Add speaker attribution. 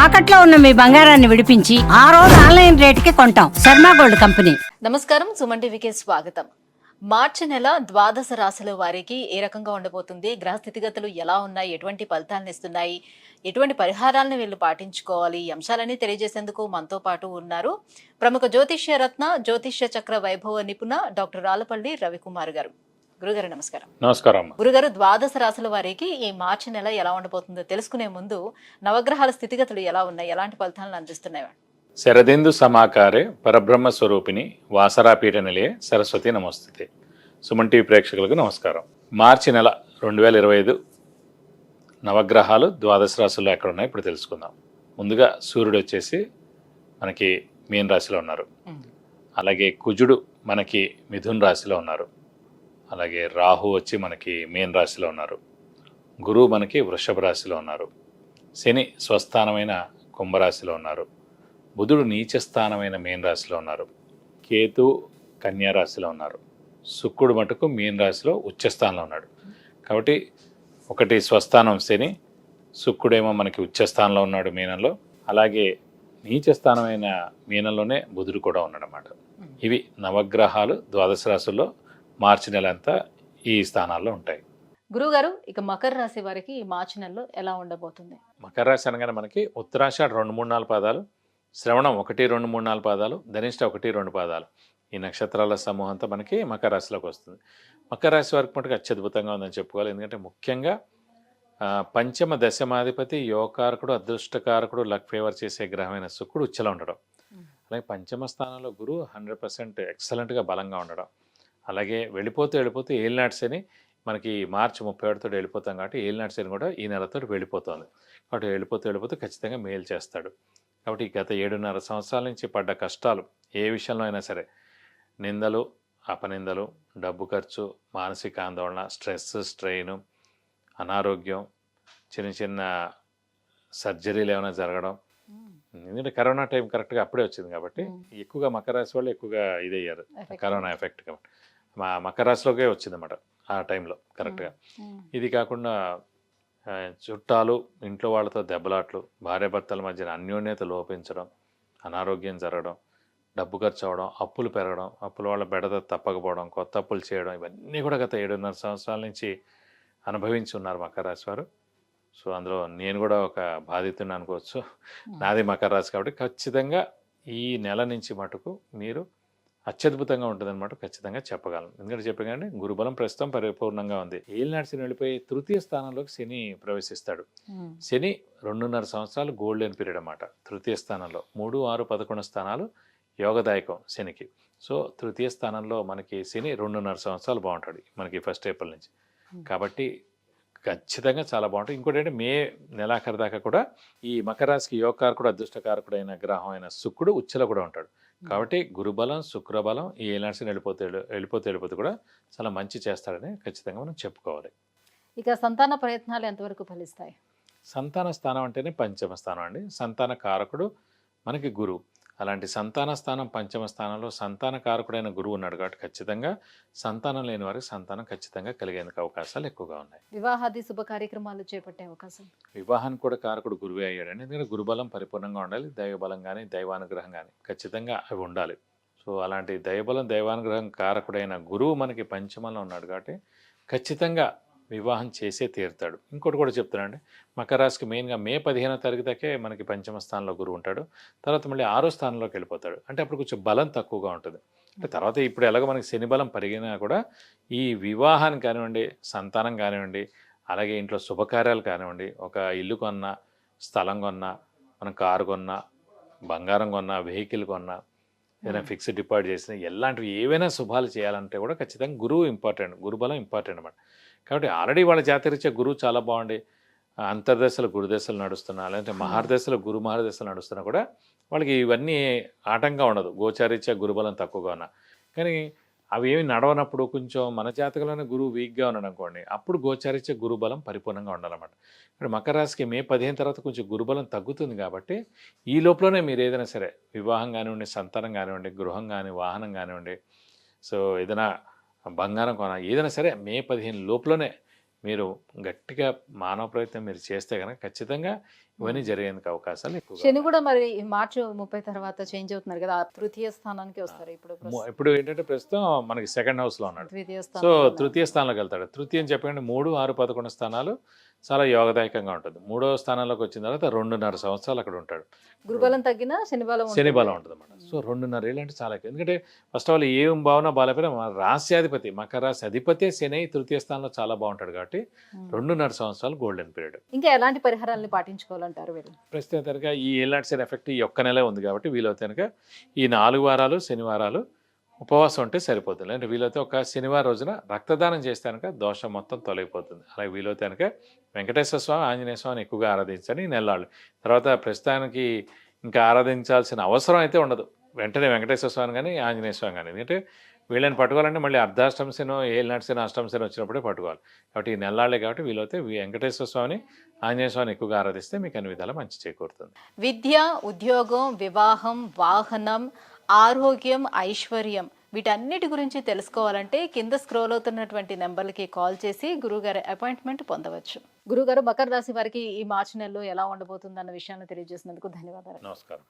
Speaker 1: తాకట్లో ఉన్న మీ బంగారాన్ని విడిపించి ఆ రోజు ఆన్లైన్ రేటుకి కొంటాం. Sharma gold company.
Speaker 2: నమస్కారం, సుమన్ టీవీకి స్వాగతం. మార్చి నెల ద్వాదశ రాశుల వారికి ఏ రకంగా ఉండబోతుంది, గ్రహ స్థితిగతులు ఎలా ఉన్నాయి, ఎటువంటి ఫలితాలను ఇస్తున్నాయి, ఎటువంటి పరిహారాలను వీళ్ళు పాటించుకోవాలి, ఈ అంశాలన్నీ తెలియజేసేందుకు మనతో పాటు ఉన్నారు ప్రముఖ జ్యోతిష్య రత్న, జ్యోతిష్య చక్ర వైభవ నిపుణ డాక్టర్ రాలపల్లి రవికుమార్ గారు. గురుగారు నమస్కారం.
Speaker 3: నమస్కారం.
Speaker 2: గురుగారు, ద్వాదశ రాశుల వారికి ఈ మార్చి నెల ఎలా ఉండబోతుందో తెలుసుకునే ముందు నవగ్రహాల స్థితిగతులు ఎలా ఉన్నాయి, ఎలాంటి ఫలితాలను అందిస్తున్నాయి?
Speaker 3: శరదిందు సమాకారే పరబ్రహ్మ స్వరూపిణి వాసరాపీఠ నిలయే సరస్వతి నమస్తే. సుమన్ టీవీ ప్రేక్షకులకు నమస్కారం. మార్చి నెల 2025 నవగ్రహాలు ద్వాదశ రాశుల్లో ఎక్కడ ఉన్నాయో ఇప్పుడు తెలుసుకుందాం. ముందుగా సూర్యుడు వచ్చేసి మనకి మీన రాశిలో ఉన్నారు. అలాగే కుజుడు మనకి మిథున్ రాశిలో ఉన్నారు. అలాగే రాహు వచ్చి మనకి మీన రాశిలో ఉన్నారు. గురువు మనకి వృషభ రాశిలో ఉన్నారు. శని స్వస్థానమైన కుంభరాశిలో ఉన్నారు. బుధుడు నీచస్థానమైన మీన రాశిలో ఉన్నారు. కేతు కన్యా రాశిలో ఉన్నారు. శుక్రుడు మటుకు మీన రాశిలో ఉచ్చస్థానంలో ఉన్నాడు. కాబట్టి ఒకటి స్వస్థానం శని, శుక్రుడేమో మనకి ఉచ్చస్థానంలో ఉన్నాడు మీనంలో. అలాగే నీచస్థానమైన మీనంలోనే బుధుడు కూడా ఉన్నాడు అన్నమాట. ఇవి నవగ్రహాలు ద్వాదశ రాశుల్లో మార్చి నెల అంతా ఈ స్థానాల్లో ఉంటాయి.
Speaker 2: గురుగారు, ఇక మకర రాశి వారికి ఈ మార్చి నెలలో ఎలా ఉండబోతుంది?
Speaker 3: మకర రాశి అనగానే మనకి ఉత్తరాషాఢ 2, 3, 4 పాదాలు, శ్రవణం 1, 2, 3, 4 పాదాలు, ధనిష్ట 1, 2 పాదాలు, ఈ నక్షత్రాల సమూహంతో మనకి మకర రాశిలోకి వస్తుంది. మకర రాశి వారికి మటుకు అత్యద్భుతంగా ఉందని చెప్పుకోవాలి. ఎందుకంటే ముఖ్యంగా పంచమ దశమాధిపతి యోగకారకుడు, అదృష్టకారకుడు, లక్ ఫేవర్ చేసే గ్రహమైన శుక్రుడు ఉచ్చలో ఉండడం, అలాగే పంచమ స్థానంలో గురువు 100% ఎక్సలెంట్గా బలంగా ఉండడం, అలాగే వెళ్ళిపోతూ ఏలినాటి శని మనకి మార్చి 31తో వెళ్ళిపోతాం కాబట్టి ఏలినాటి శని కూడా ఈ నెలతో వెళ్ళిపోతుంది. కాబట్టి వెళ్ళిపోతూ ఖచ్చితంగా మేలు చేస్తాడు. కాబట్టి గత 7.5 సంవత్సరాల నుంచి పడ్డ కష్టాలు ఏ విషయంలో అయినా సరే, నిందలు, అపనిందలు, డబ్బు ఖర్చు, మానసిక ఆందోళన, స్ట్రెస్, స్ట్రెయిన్, అనారోగ్యం, చిన్న సర్జరీలు ఏమైనా జరగడం. ఎందుకంటే కరోనా టైం కరెక్ట్గా అప్పుడే వచ్చింది కాబట్టి ఎక్కువగా మకర రాశి వాళ్ళు ఎక్కువగా ఇదయ్యారు కరోనా ఎఫెక్ట్. కాబట్టి మా మకర రాశిలోకే వచ్చిందన్నమాట ఆ టైంలో కరెక్ట్గా. ఇది కాకుండా చుట్టాలు, ఇంట్లో వాళ్ళతో దెబ్బలాట్లు, భార్యాభర్తల మధ్యన అన్యోన్యత లోపించడం, అనారోగ్యం జరగడం, డబ్బు ఖర్చు అవ్వడం, అప్పులు పెరగడం, అప్పుల వాళ్ళ బెడద తప్పకపోవడం, కొత్త అప్పులు చేయడం, ఇవన్నీ కూడా గత 7.5 సంవత్సరాల నుంచి అనుభవించి ఉన్నారు మకర రాశి వారు. సో అందులో నేను కూడా ఒక బాధితుడిని అనుకోవచ్చు. నాది మకర రాశి కాబట్టి ఖచ్చితంగా ఈ నెల నుంచి మటుకు మీరు అత్యద్భుతంగా ఉంటుందన్నమాట ఖచ్చితంగా చెప్పగలను. ఎందుకంటే చెప్పగానే గురుబలం ప్రస్తుతం పరిపూర్ణంగా ఉంది. ఏలినాటి శని వెళ్ళిపోయి తృతీయ స్థానంలోకి శని ప్రవేశిస్తాడు. శని 2.5 సంవత్సరాలు గోల్డెన్ పీరియడ్ అన్నమాట. తృతీయ స్థానంలో 3, 6, 11 స్థానాలు యోగదాయకం శనికి. సో తృతీయ స్థానంలో మనకి శని 2.5 సంవత్సరాలు బాగుంటాడు మనకి 1 ఏప్రిల్ నుంచి. కాబట్టి ఖచ్చితంగా చాలా బాగుంటుంది. ఇంకోటి అంటే మే నెలాఖరు దాకా కూడా ఈ మకర రాశికి యోగకారకుడు, అదృష్టకారకుడు అయిన గ్రహం అయిన శుక్రుడు ఉచ్చలో కూడా ఉంటాడు. కాబట్టి గురుబలం, శుక్రబలం ఈ ఏలినాటి వెళ్ళిపోతే కూడా చాలా మంచి చేస్తాడని ఖచ్చితంగా మనం చెప్పుకోవాలి.
Speaker 2: ఇక సంతాన ప్రయత్నాలు ఎంతవరకు ఫలిస్తాయి?
Speaker 3: సంతాన స్థానం అంటేనే పంచమ స్థానం అండి. సంతాన కారకుడు మనకి గురువు. అలాంటి సంతాన స్థానం పంచమ స్థానంలో సంతాన కారకుడైన గురువు ఉన్నాడు కాబట్టి ఖచ్చితంగా సంతానం లేని వారికి సంతానం ఖచ్చితంగా కలిగేందుకు అవకాశాలు ఎక్కువగా ఉన్నాయి.
Speaker 2: వివాహాది శుభ కార్యక్రమాలు చేపట్టే అవకాశం?
Speaker 3: వివాహానికి కూడా కారకుడు గురువే అయ్యాడండి. ఎందుకంటే గురుబలం పరిపూర్ణంగా ఉండాలి. దైవబలం కానీ దైవానుగ్రహం కానీ ఖచ్చితంగా అవి ఉండాలి. సో అలాంటి దైవబలం, దైవానుగ్రహం కారకుడైన గురువు మనకి పంచమంలో ఉన్నాడు కాబట్టి ఖచ్చితంగా వివాహం చేసే తీరుతాడు. ఇంకోటి కూడా చెప్తానండి, మకర రాశికి మెయిన్గా మే 15వ తారీఖు దాకే మనకి పంచమ స్థానంలో గురువు ఉంటాడు. తర్వాత మళ్ళీ 6వ స్థానంలోకి వెళ్ళిపోతాడు. అంటే అప్పుడు కొంచెం బలం తక్కువగా ఉంటుంది. అంటే తర్వాత ఇప్పుడు ఎలాగో మనకి శని బలం పెరిగినా కూడా ఈ వివాహాన్ని కానివ్వండి, సంతానం కానివ్వండి, అలాగే ఇంట్లో శుభకార్యాలు కానివ్వండి, ఒక ఇల్లు కొన్నా, స్థలం కొన్నా, మనం కారు కొన్నా, బంగారం కొన్నా, వెహికల్ కొన్నా, ఏదైనా ఫిక్స్డ్ డిపాజిట్ చేసినా, ఎలాంటివి ఏవైనా శుభాలు చేయాలంటే కూడా ఖచ్చితంగా గురువు ఇంపార్టెంట్, గురుబలం ఇంపార్టెంట్ అన్నమాట. కాబట్టి ఆల్రెడీ వాళ్ళ జాతరీత్యా గురువు చాలా బాగుండి అంతర్దశలు గురుదశలు నడుస్తున్నా, లేదంటే మహర్దశలు గురు మహర్దశలు నడుస్తున్నా కూడా వాళ్ళకి ఇవన్నీ ఆటంగా ఉండదు. గోచారీత్యా గురుబలం తక్కువగా ఉన్నా కానీ అవి ఏమి నడవనప్పుడు కొంచెం మన జాతకంలోనే గురువు వీక్గా ఉన్నాడు అనుకోండి, అప్పుడు గోచారీత్యా గురుబలం పరిపూర్ణంగా ఉండాలన్నమాట. ఇప్పుడు మకర రాశికి మే 15 తర్వాత కొంచెం గురుబలం తగ్గుతుంది కాబట్టి ఈ లోపలనే మీరు ఏదైనా సరే వివాహం కానివ్వండి, సంతానం కానివ్వండి, గృహం కానీ, వాహనం కానివ్వండి, సో ఏదైనా బంగారం కొన, ఏదైనా సరే మే 15 లోపలనే మీరు గట్టిగా మానవ ప్రయత్నం మీరు చేస్తే కనుక ఖచ్చితంగా ఇవన్నీ జరిగేందుకు అవకాశాలు ఎక్కువ.
Speaker 2: శని కూడా మరి మార్చి 30 తర్వాత చేంజ్ అవుతున్నారు కదా, తృతీయ స్థానానికి వస్తారు
Speaker 3: ఇప్పుడు ఏంటంటే ప్రస్తుతం మనకి సెకండ్ హౌస్లో ఉన్నాడు.
Speaker 2: ద్వితీయ
Speaker 3: సో
Speaker 2: స్థానం.
Speaker 3: తృతీయ స్థానంలోకి వెళ్తాడు. తృతీయం చెప్పండి 3, 6, 11 స్థానాలు చాలా యోగదాయకంగా ఉంటుంది. 3వ స్థానంలోకి వచ్చిన తర్వాత 2.5 సంవత్సరాలు అక్కడ ఉంటాడు.
Speaker 2: గురుబలం తగ్గినా శని బలం
Speaker 3: శని బలం ఉంటుంది అన్నమాట. సో 2.5 ఏళ్ళు అంటే చాలా ఎక్కువ. ఎందుకంటే ఫస్ట్ ఆఫ్ ఆల్ ఏం భావన బాగాలేకపోయినా మన రాశ్యాధిపతి మకర రాశి అధిపతి శని తృతీయ స్థానంలో చాలా బాగుంటాడు కాబట్టి 2.5 సంవత్సరాలు గోల్డెన్ పీరియడ్.
Speaker 2: ఇంకా ఎలాంటి పరిహారాలను పాటించుకోవాలంటారు వీళ్ళు?
Speaker 3: ప్రస్తుతం కనుక ఈ ఏళ్ళనాటి శని ఎఫెక్ట్ ఈ ఒక్క నెలే ఉంది కాబట్టి వీలైతే కనుక ఈ 4 వారాలు శనివారాలు ఉపవాసం ఉంటే సరిపోతుంది. అంటే వీలైతే ఒక శనివారం రోజున రక్తదానం చేస్తే కనుక దోషం మొత్తం తొలగిపోతుంది. అలాగే వీలైతే కనుక వెంకటేశ్వర స్వామి, ఆంజనేయ స్వామిని ఎక్కువగా ఆరాధించండి ఈ నెలలు. తర్వాత ప్రస్తుతానికి ఇంకా ఆరాధించాల్సిన అవసరం అయితే ఉండదు. వెంటనే వెంకటేశ్వర స్వామి కానీ ఆంజనేయ స్వామి కానీ, ఎందుకంటే వీళ్ళని పట్టుకోవాలంటే మళ్ళీ అర్ధాష్టమ శనో ఏళ్ళనాటి శని అష్టమ శని వచ్చినప్పుడే పట్టుకోవాలి. కాబట్టి ఈ నెలలే కాబట్టి వీలైతే వెంకటేశ్వర స్వామిని ఆంజనేయ స్వామిని ఎక్కువగా ఆరాధిస్తే మీకు అన్ని విధాలా మంచి చేకూరుతుంది.
Speaker 2: విద్య, ఉద్యోగం, వివాహం, వాహనం, ఆరోగ్యం, ఐశ్వర్యం వీటన్నిటి గురించి తెలుసుకోవాలంటే కింద స్క్రోల్ అవుతున్నటువంటి నెంబర్లకి కాల్ చేసి గురుగారి అపాయింట్మెంట్ పొందవచ్చు. గురుగారు, మకర రాశి వారికి ఈ మార్చి నెలలో ఎలా ఉండబోతుంది అన్న విషయాన్ని తెలియజేసినందుకు ధన్యవాదాలు.
Speaker 3: నమస్కారం.